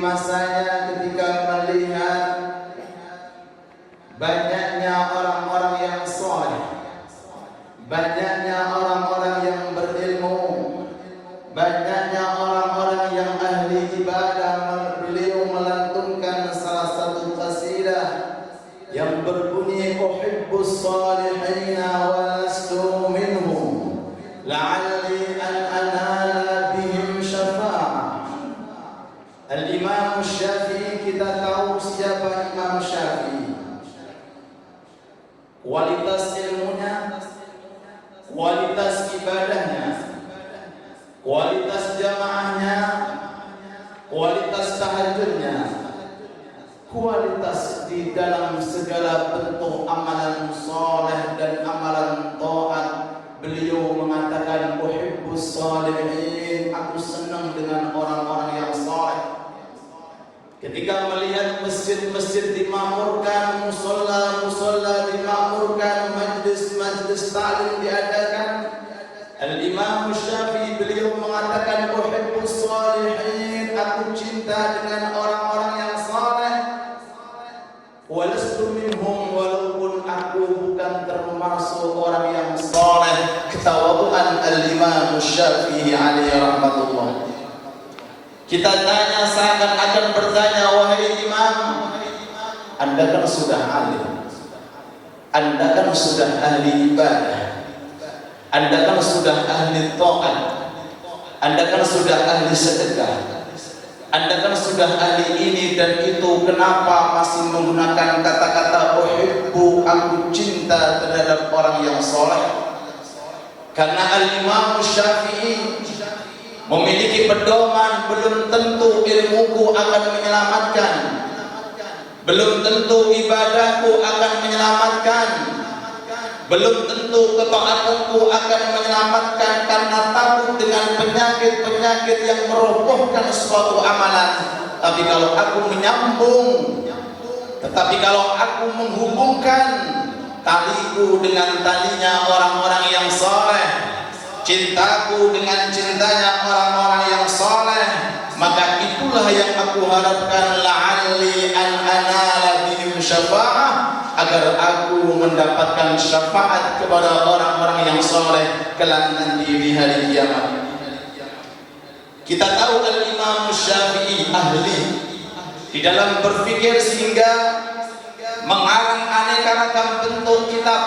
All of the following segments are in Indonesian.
masanya ketika melihat banyaknya orang-orang yang soleh, banyaknya orang-orang yang berilmu, banyaknya orang-orang yang ahli ibadah, beliau melantunkan salah satu qasidah yang berbunyi uhibbus salihina wa lastu minhum la'alli an anala bihim syafa'ah. Al-Imam Syafi'i, kita tahu siapa Imam Syafi'i. Kualitas ilmunya, kualitas ibadahnya, kualitas jamaahnya, kualitas tahajudnya, kualitas di dalam segala bentuk amalan soleh dan amalan taat. Beliau mengatakan uhibbus salihin, aku senang dengan orang-orang yang soleh. Ketika melihat masjid-masjid dimakmurkan, musola-musola dimakmurkan, majlis-majlis ta'lim diadakan, Al-Imam Syafi'i beliau mengatakan uhibbus salihin, aku cinta dengan orang-orang yang saleh. Walastu minhum, walaupun aku bukan termasuk orang yang saleh. Ketawaduan Al-Imam Syafi'i alaihi rahmatullah. Kita tanya, seakan-akan bertanya, wahai Imam, Anda kan sudah alim, Anda kan sudah ahli ibadah, Anda kan sudah ahli taat, Anda kan sudah ahli sedekah, Anda kan sudah ahli ini dan itu, kenapa masih menggunakan kata-kata uhibbu, aku cinta terhadap orang yang soleh? Karena Al-Imam Syafi'i memiliki pedoman, belum tentu ilmuku akan menyelamatkan, belum tentu ibadahku akan menyelamatkan, belum tentu ketaatanku akan menyelamatkan, karena takut dengan penyakit-penyakit yang merobohkan suatu amalan. Tapi kalau aku menyambung, tetapi kalau aku menghubungkan taliku dengan talinya orang-orang yang saleh, cintaku dengan cintanya orang-orang yang soleh, maka itulah yang aku harapkan, la'alli an anala bihim syafa'ah, agar aku mendapatkan syafaat kepada orang-orang yang soleh kelak nanti di hari kiamat. Kita tahu Al-Imam Syafi'i ahli di dalam berpikir sehingga mengarang aneka ragam bentuk kitab,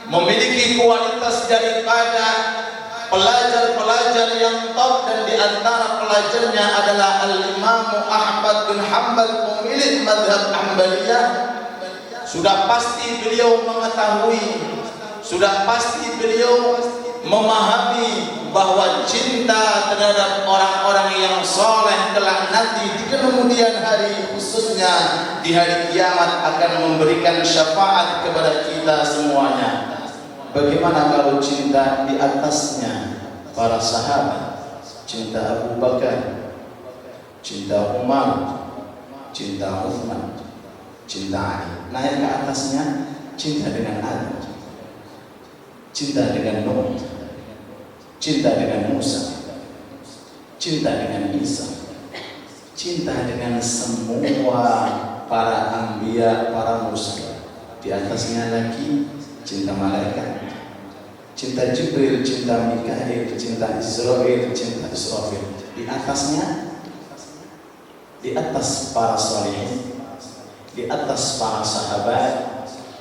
memiliki kualitas daripada pelajar-pelajar yang top, dan di antara pelajarnya adalah Al-Imam Ahmad bin Hanbal, pemilik mazhab Hanbaliyah. Sudah pasti beliau mengetahui, sudah pasti beliau memahami bahwa cinta terhadap orang-orang yang soleh kelak nanti di kemudian hari, khususnya di hari kiamat, akan memberikan syafaat kepada kita semuanya. Bagaimana kalau cinta di atasnya para sahabat, cinta Abu Bakar, cinta Umar, cinta Uthman, cinta Ali, naik ke atasnya cinta dengan Adam, cinta dengan Nuh, cinta dengan Musa, cinta dengan Isa, cinta dengan semua para anbiya, para mursal. Di atasnya lagi cinta malaikat, cinta Jibril, cinta Mikail, cinta Israfil, cinta Israfil. Di atasnya, di atas para salihin, di atas para sahabat,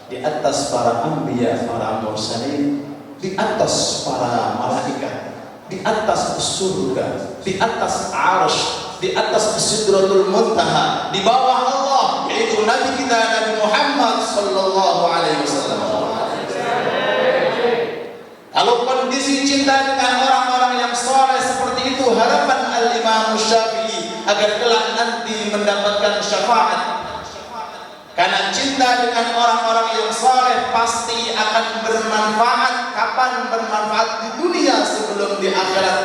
di atas para anbiya, para mursalin, di atas para malaikat, di atas surga, di atas arsy, di atas sidratul muntaha, di bawah Allah, yaitu Nabi kita Nabi Muhammad sallallahu alaihi wasallam. Kalau kondisi cinta dengan orang-orang yang soleh seperti itu, harapan Al-Imam Syafi'i agar kelak nanti mendapatkan syafaat. Karena cinta dengan orang-orang yang soleh pasti akan bermanfaat. Kapan bermanfaat? Di dunia sebelum di akhirat.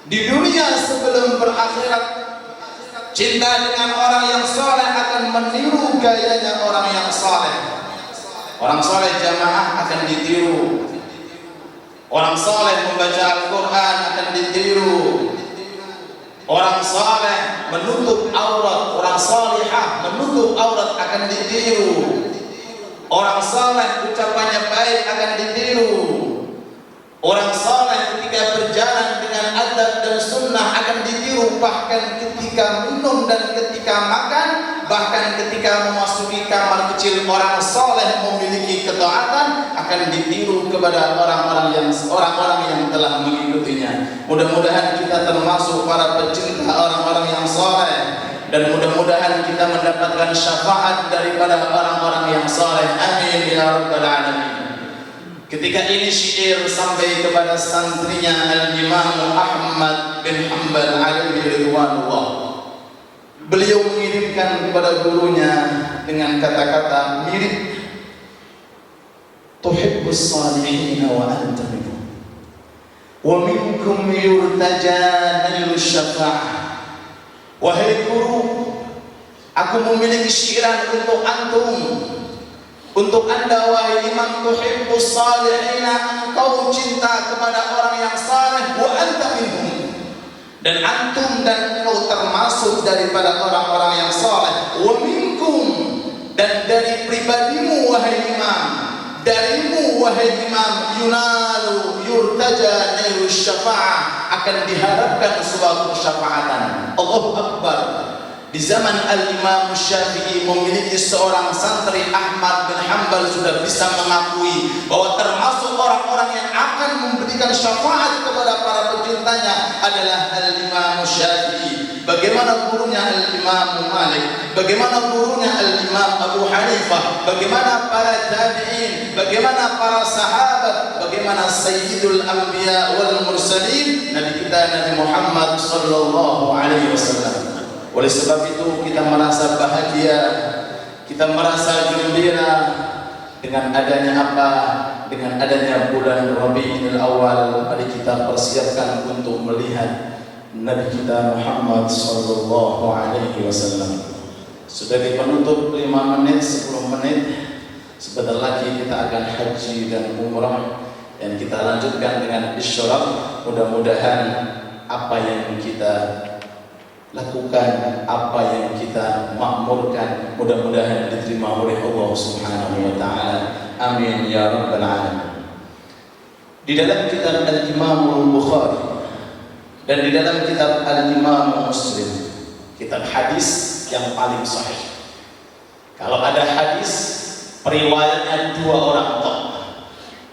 Di dunia sebelum berakhirat. Cinta dengan orang yang soleh akan meniru gayanya orang yang soleh. Orang soleh jamaah akan ditiru, orang soleh membaca Al-Quran akan ditiru, Orang saleh menutup aurat, orang salihah menutup aurat akan ditiru. Orang saleh ucapannya baik akan ditiru. Orang saleh ketika berjalan dengan adab dan sunnah akan ditiru, bahkan ketika minum dan ketika makan, bahkan ketika memasuki kamar kecil. Orang saleh memiliki ketaatan akan ditiru kepada orang-orang yang telah mengikutinya. Mudah-mudahan kita termasuk para pecinta orang-orang yang saleh, dan mudah-mudahan kita mendapatkan syafaat daripada orang-orang yang saleh. Amin ya rabbal alamin. Ketika ini syair sampai kepada santrinya Al-Imam Ahmad bin Hanbal alaihi ridwanullah. Beliau mengirimkan kepada gurunya dengan kata-kata mirip, tuhibbus salihin wa anta minhum wa minkum yurtaja nailus syafa'ah. Wahai guru, aku memiliki syiran untuk antum, untuk anda wahai imam. Tuhibbus salihina, engkau cinta kepada orang yang saleh, wa anta minhum, dan antum dan engkau termasuk daripada orang-orang yang saleh. Wa minkum, dan dari pribadimu wahai imam, darimu wahai imam, yunalu yurtaja nailu syafa'ah, akan diharapkan suatu syafaatan. Allahu Akbar. Di zaman Al-Imam Syafi'i memiliki seorang santri, Ahmad bin Hanbal, sudah bisa mengakui bahwa termasuk orang-orang yang akan memberikan syafaat kepada para pecintanya adalah Al-Imam Syafi'i. Bagaimana gurunya Al-Imam Malik, bagaimana gurunya Al-Imam Abu Hanifah, bagaimana para tabi'in, bagaimana para sahabat, bagaimana Sayyidul Anbiya wal Mursalin, Nabi kita Nabi Muhammad sallallahu alaihi wasallam. Oleh sebab itu kita merasa bahagia, kita merasa gembira dengan adanya apa? Dengan adanya bulan Rabiul Awal. Mari kita persiapkan untuk melihat Nabi kita Muhammad sallallahu alaihi wasallam. Sebagai penutup 5 menit, 10 menit, sebentar lagi kita akan haji dan umrah, dan kita lanjutkan dengan isyarat. Mudah-mudahan apa yang kita lakukan, apa yang kita makmurkan, mudah-mudahan diterima oleh Allah Subhanahu wa taala. Amin ya rabbal alamin. Di dalam kitab Al-Imam Al-Bukhari dan di dalam kitab Al-Imam Muslim, kitab hadis yang paling sahih. Kalau ada hadis periwayatnya 2 orang top,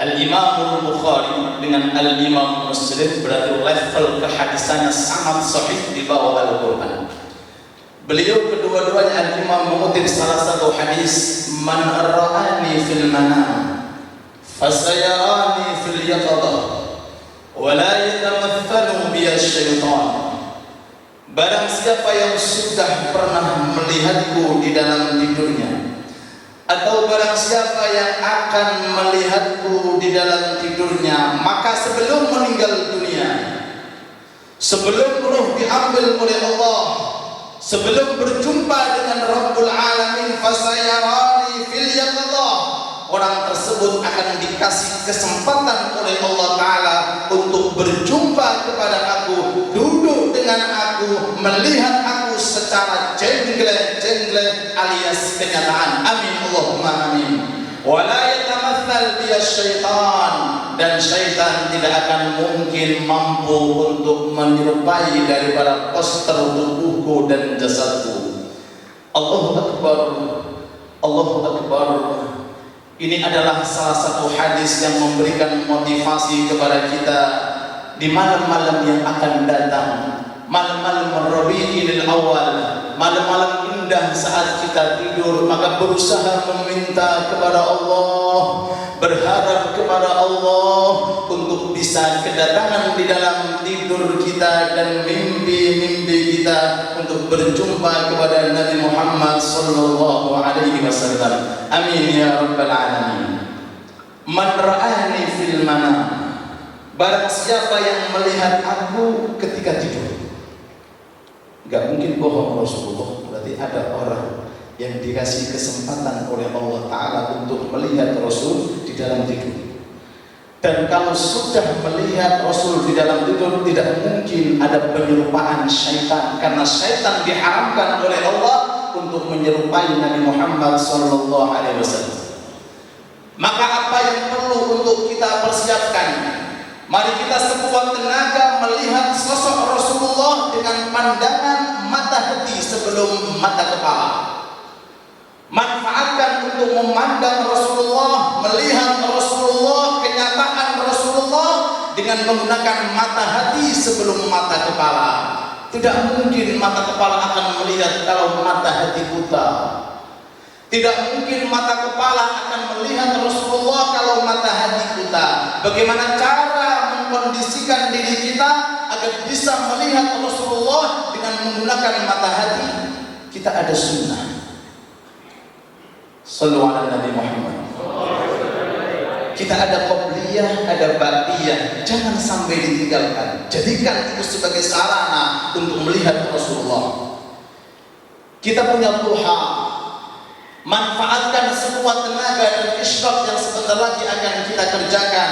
Al-Imam Al-Bukhari dengan Al-Imam Muslim, berarti level kehadisannya sangat sahih di bawah Al-Quran. Beliau kedua-duanya Al-Imam mengutip salah satu hadis, man ra'ani fil manam fasayarani fil yaqadah wa la yatamathalu bi asy-syaitan. Barang siapa yang sudah pernah melihatku di dalam tidurnya, atau barang siapa yang akan melihatku di dalam tidurnya, maka sebelum meninggal dunia, sebelum ruh diambil oleh Allah, sebelum berjumpa dengan Rabbul Alamin, fasayarani fil yaqadah, orang tersebut akan dikasih kesempatan oleh Allah Ta'ala untuk berjumpa kepada aku, duduk dengan aku, melihat aku secara jengle-jengle alias kenyataan. Amin Allahumma amin. Wala yatamathal biya syaitan, dan syaitan tidak akan mungkin mampu untuk menyerupai daripada poster tubuhku dan jasadku. Allahu Akbar, Allahu Akbar. Ini adalah salah satu hadis yang memberikan motivasi kepada kita di malam-malam yang akan datang, malam-malam Rabiul Awal, malam-malam indah saat kita tidur. Maka berusaha meminta kepada Allah, berharap kepada Allah untuk bisa kedatangan di dalam tidur kita dan mimpi-mimpi kita untuk berjumpa kepada Nabi Muhammad sallallahu alaihi wasallam. Amin ya rabbal alamin. Man ra'ani fil manam, barang siapa yang melihat aku ketika tidur. Gak mungkin bohong Rasulullah. Berarti ada orang yang dikasih kesempatan oleh Allah Ta'ala untuk melihat Rasul di dalam tidur. Dan kalau sudah melihat Rasul di dalam tidur, tidak mungkin ada penyerupaan syaitan, karena syaitan diharamkan oleh Allah untuk menyerupai Nabi Muhammad SAW. Maka apa yang perlu untuk kita persiapkan? Mari kita sekuat tenaga melihat sosok Rasulullah dengan pandangan mata hati sebelum mata kepala. Manfaatkan untuk memandang Rasulullah, melihat Rasulullah, kenyataan Rasulullah dengan menggunakan mata hati sebelum mata kepala. Tidak mungkin mata kepala akan melihat kalau mata hati buta. Tidak mungkin mata kepala akan melihat Rasulullah kalau mata hati buta. Bagaimana cara mengkondisikan diri kita agar bisa melihat Rasulullah dengan menggunakan mata hati? Kita ada sunnah. Sallu ala Nabi Muhammad. Kita ada qobliyah, ada ba'diyah. Jangan sampai ditinggalkan. Jadikan itu sebagai sarana untuk melihat Rasulullah. Kita punya duha. Manfaatkan sekuat tenaga dan isyraq yang sebentar lagi akan kita kerjakan.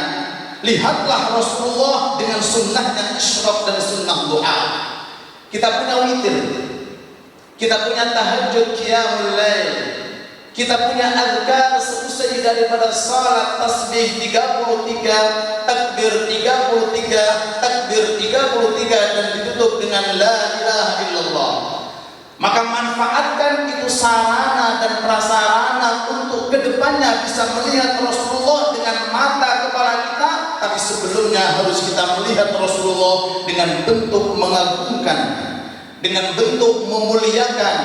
Lihatlah Rasulullah dengan sunnahnya isyraq dan sunnah duha. Kita punya witir. Kita punya tahajud qiyamul lail. Kita punya azkar seusai daripada salat tasbih 33, takbir 33, takbir 33 dan ditutup dengan la ilaha illallah. Maka manfaatkan itu sarana dan prasarana untuk kedepannya bisa melihat Rasulullah dengan mata kepala kita. Tapi sebelumnya harus kita melihat Rasulullah dengan bentuk mengagumkan, dengan bentuk memuliakan,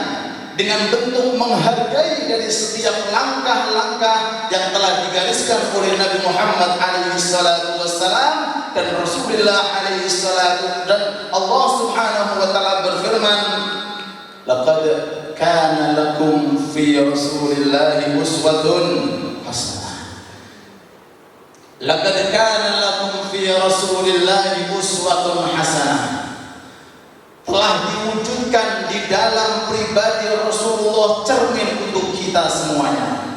dengan bentuk menghargai dari setiap langkah-langkah yang telah digariskan oleh Nabi Muhammad SAW dan Rasulullah SAW. Dan Allah Subhanahu wa Ta'ala berfirman, laqad kana lakum fi Rasulillahi uswatun hasanah. Laqad kana lakum fi Rasulillahi uswatun hasanah. Telah diwujudkan di dalam pribadi Rasulullah cermin untuk kita semuanya.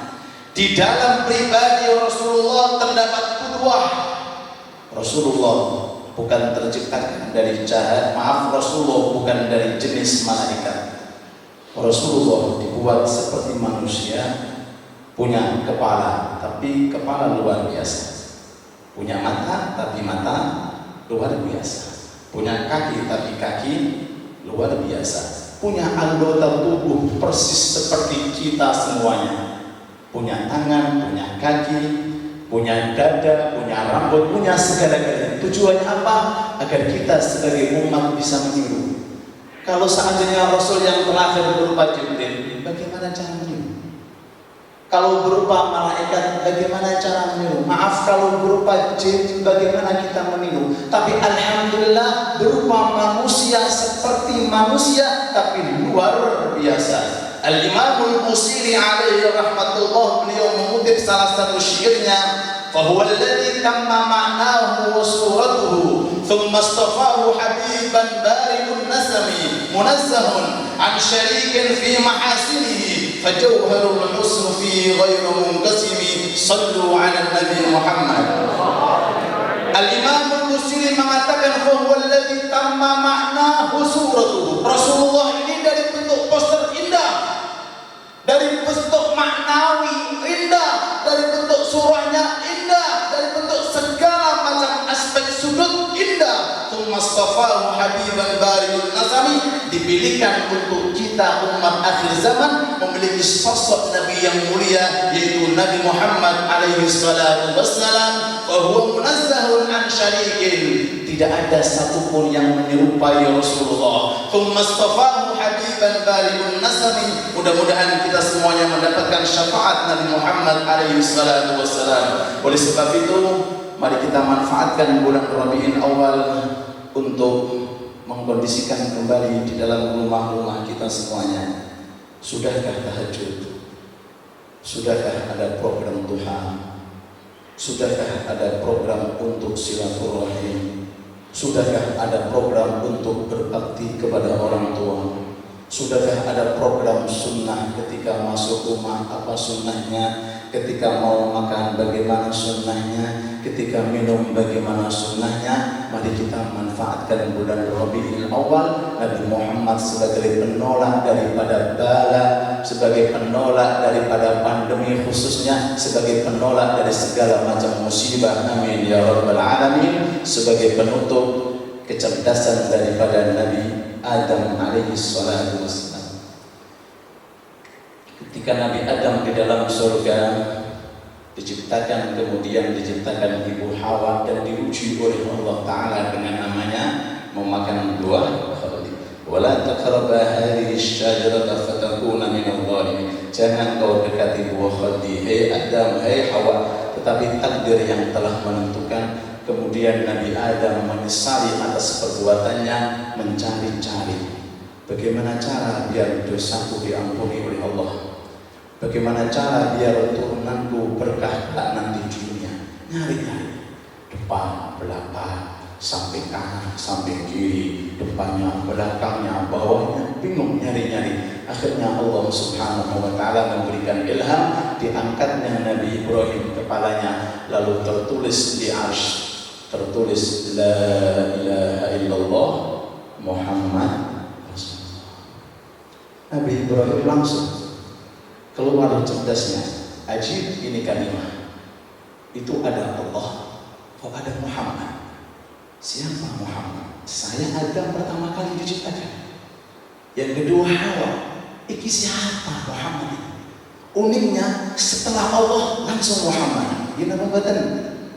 Di dalam pribadi Rasulullah terdapat qudwah. Rasulullah bukan terciptakan dari cahaya, Rasulullah bukan dari jenis malaikat. Rasulullah dibuat seperti manusia, punya kepala, tapi kepala luar biasa. Punya mata, tapi mata luar biasa. Punya kaki, tapi kaki luar biasa. Punya anggota tubuh persis seperti kita semuanya. Punya tangan, punya kaki, punya dada, punya rambut, punya segala-galanya. Tujuannya apa? Agar kita sebagai umat bisa meniru. Kalau seandainya Rasul yang terakhir berupa Jibril, bagaimana cara meniru? Kalau berupa malaikat, bagaimana cara meniru? Maaf, kalau berupa jin, bagaimana kita meniru? Tapi alhamdulillah berupa manusia seperti manusia, tapi luar biasa. Al-Imamul Busiri alaihi rahmatullah, beliau mengutip salah satu syairnya, فهو الذي تم معناه وصورته ثم اصطفاه حبيبا بارئ النسم منزه عن شريك في محاسنه فجوهر الحسن فيه غير منقسم صلوا على النبي محمد. Al-Imam Al-Busiri mengatakan bahwa alladzi tamma ma'nahu suratuhu. Rasulullah ini dari bentuk poster indah, dari bentuk maknawi indah, dari bentuk surahnya indah, dari bentuk segala macam aspek sudut indah. Mustafahu habiban bariul nasami, dipilihkan untuk kita umat akhir zaman memiliki sosok Nabi yang mulia, yaitu Nabi Muhammad alaihi salatu wassalam. Wa huwa munazzahun an syarikin, tidak ada satupun yang menyerupai Rasulullah. Mustafahu habiban bariul nasami. Mudah-mudahan kita semuanya mendapatkan syafaat Nabi Muhammad alaihi salatu wassalam. Oleh sebab itu, mari kita manfaatkan bulan Rabiul Awal untuk mengkondisikan kembali di dalam rumah-rumah kita semuanya. Sudahkah tahajud? Sudahkah ada program duha? Sudahkah ada program untuk silaturahim? Sudahkah ada program untuk berbakti kepada orang tua? Sudahkah ada program sunnah ketika masuk rumah, apa sunnahnya? Ketika mau makan bagaimana sunnahnya? ketika minum bagaimana sunnahnya. Mari kita manfaatkan bulan Rabiul Awal. Nabi Muhammad sebagai penolak daripada bala, sebagai penolak daripada pandemi, khususnya sebagai penolak dari segala macam musibah, amin ya rabbal alamin, sebagai penutup kecerdasan daripada Nabi Adam alaihi salatu wassalam. Ketika Nabi Adam di dalam surga diciptakan, kemudian diciptakan Ibu Hawa dan diuji oleh Allah Ta'ala dengan namanya memakan buah khaldi. Wala taqraba hadhihi asy-syajarata fatakuna minadh dhalimin. Jangan kau dekati buah khaldi, hai Adam, hai Hawa. Tetapi takdir yang telah menentukan. Kemudian Nabi Adam menyesali atas perbuatannya, mencari-cari bagaimana cara biar dosaku diampuni oleh Allah. Bagaimana cara biar turunanku berkah nanti di dunia. Nyari-nyari, depan, belakang, samping kanan, samping kiri, depannya, belakangnya, bawahnya, bingung nyari-nyari. Akhirnya Allah Subhanahu wa Ta'ala memberikan ilham, diangkatnya Nabi Ibrahim kepalanya, lalu tertulis di arsy, tertulis la ilaha illallah Muhammad Rasulullah. Nabi Ibrahim langsung keluar cerdasnya, ajib ini kalimah, itu ada Allah, kok ada Muhammad? Siapa Muhammad? Saya Adam pertama kali diciptakan, yang kedua Hawa, iki siapa Muhammad ini? Uniknya setelah Allah langsung Muhammad. Ini apa betul?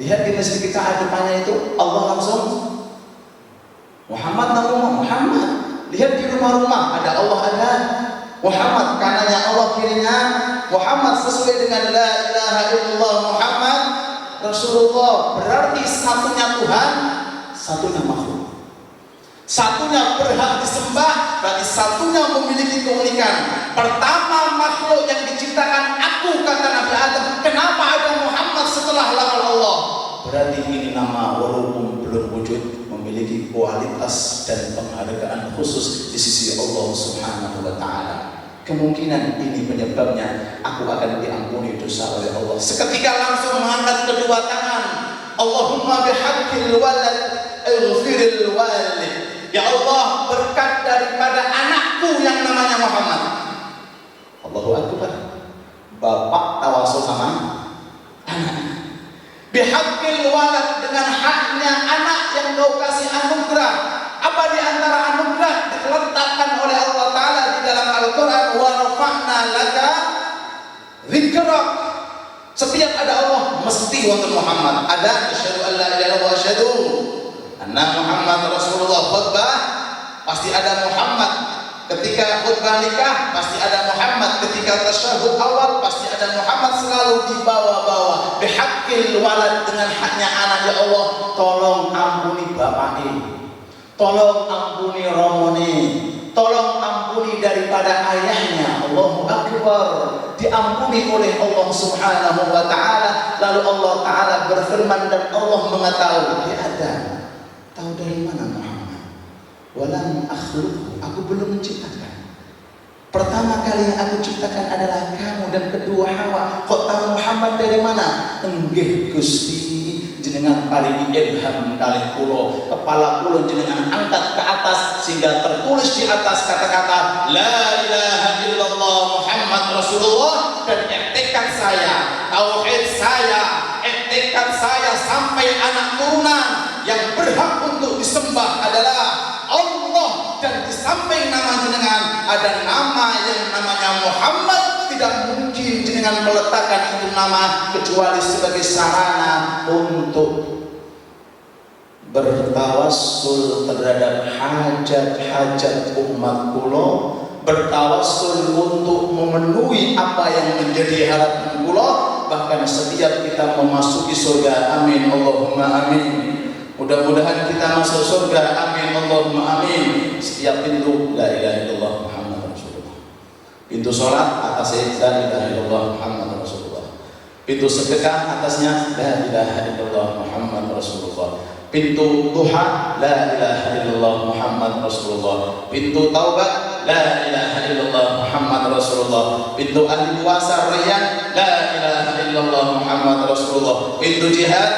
Lihat di masjid kita depannya itu Allah langsung Muhammad, nama Muhammad. Lihat di rumah-rumah ada Allah, ada Muhammad, kanannya Allah, kirinya Muhammad, sesuai dengan la ilaha illallah Muhammad Rasulullah. Berarti satunya Tuhan, satunya makhluk, satunya berhak disembah, berarti satunya memiliki keunikan. Pertama makhluk yang diciptakan aku, kata Nabi Adam. Kenapa ada Muhammad setelah lafal Allah? Berarti ini nama walaupun belum wujud memiliki kualitas dan penghargaan khusus di sisi Allah Subhanahu wa Ta'ala. Kemungkinan ini penyebabnya aku akan diampuni dosa oleh Allah. Seketika langsung mengangkat kedua tangan, Allahumma bihaqqil walad ighfiril walid. Ya Allah, berkat daripada anakku yang namanya Muhammad. Allahu Akbar. Bapak tawasul sama anak. Bihaqqil walad, dengan haknya anak yang kau kasih anugerah. Apa di antara anugerah diletakkan oleh Allah Ta'ala di dalam Al-Quran? Wa rafa'na laka dzikrak. Setiap ada Allah mesti wonten Muhammad. Ada asyhadu an la ilaha illallah, asyhadu anna Muhammad Rasulullah. Khutbah pasti ada Muhammad. Ketika khutbah nikah pasti ada Muhammad. Ketika tasyahud awal pasti ada Muhammad. Selalu dibawa-bawa. Bihaqqil walad, dengan haknya anak. Ya Allah, tolong ampuni bapaknya, tolong ampuni romone, tolong ampuni daripada ayahnya. Allahu Akbar. Diampuni oleh Allah Subhanahu wa Ta'ala. Lalu Allah Ta'ala berfirman dan Allah mengetahui. Dia ada. Tahu dari mana Muhammad? Walam akhluqhu, aku belum menciptakan. Pertama kali yang aku ciptakan adalah kamu dan kedua Hawa. Kok tahu Muhammad dari mana? Enggih Gusti, jenengan paling ilham kali kulo, kepala kulo jenengan angkat ke atas sehingga tertulis di atas kata-kata la ilaha illallah Muhammad Rasulullah. Dan tekad saya, tauhid saya, tekad saya sampai anak turunan yang berhak untuk disembah adalah Allah. Dan di samping nama jenengan ada nama yang namanya Muhammad. Tidak mungkin jenengan meletakkan itu nama kecuali sebagai sarana untuk bertawassul terhadap hajat-hajat umat kulo, bertawassul untuk memenuhi apa yang menjadi harapan kulo. Bahkan setiap kita memasuki surga, amin Allahumma amin. Mudah-mudahan kita masuk surga, amin Allahumma amin. Setiap pintu la ilaha illallah Muhammad Rasulullah. Pintu sholat atasnya la ilaha illallah Muhammad Rasulullah. Pintu sedekah atasnya la ilaha illallah Muhammad Rasulullah. Pintu duha la ilaha illallah Muhammad Rasulullah. Pintu taubat la ilaha illallah Muhammad Rasulullah. Pintu ahli puasa rayyan la ilaha illallah Muhammad Rasulullah. Pintu jihad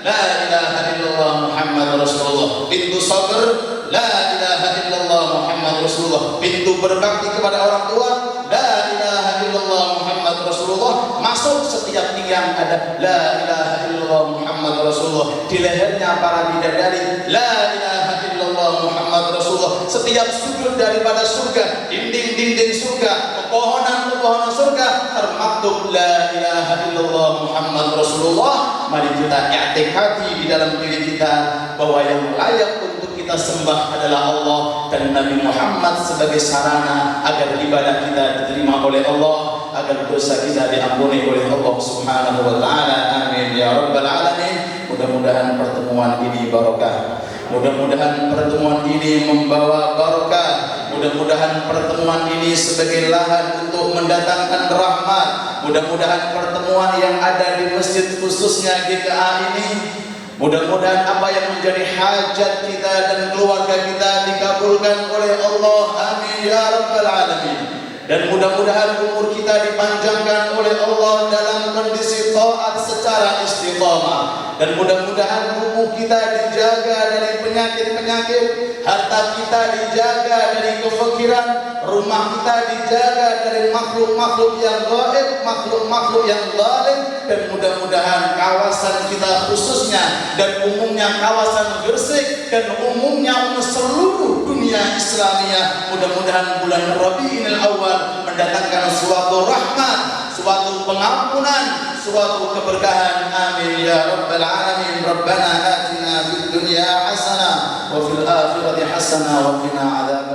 la ilaha illallah Muhammad Rasulullah. Pintu sabr, la ilaha illallah Muhammad Rasulullah. Pintu berbakti kepada orang tua, la ilaha illallah Muhammad Rasulullah. Masuk setiap tiang ada la ilaha illallah Muhammad Rasulullah. Di lehernya para bidadari, la ilaha illallah Muhammad Rasulullah. Setiap sudut daripada surga, dinding-dinding surga, pepohonan-pepohonan surga termaktub la ilaha illallah Muhammad Rasulullah. Mari kita i'tikadi di dalam diri kita bahwa yang layak untuk kita sembah adalah Allah dan Nabi Muhammad sebagai sarana agar ibadah kita diterima oleh Allah, agar dosa kita diampuni oleh Allah Subhanahu wa taala. Amin ya rabbal alamin. Mudah-mudahan pertemuan ini barokah. Mudah-mudahan pertemuan ini membawa barokah. Mudah-mudahan pertemuan ini sebagai lahan untuk mendatangkan rahmat. Mudah-mudahan pertemuan yang ada di masjid khususnya GKA ini, mudah-mudahan apa yang menjadi hajat kita dan keluarga kita dikabulkan oleh Allah. Amin ya rabbal alamin. Dan mudah-mudahan umur kita dipanjangkan oleh Allah dalam kondisi taat secara istiqamah. Dan mudah-mudahan tubuh kita dijaga dari penyakit-penyakit, harta kita dijaga dari kefakiran, rumah kita dijaga dari makhluk-makhluk yang gaib, makhluk-makhluk yang zalim. Dan mudah-mudahan kawasan kita khususnya dan umumnya kawasan Gresik dan umumnya seluruh dunia Islamiyah, mudah-mudahan bulan Rabiul Awwal mendatangkan suatu rahmat, suatu pengampunan, suatu keberkahan. Amin ya rabbal alamin. Rabbana atina fid dunya hasanah wa fil akhirati hasanah wa qina adzaban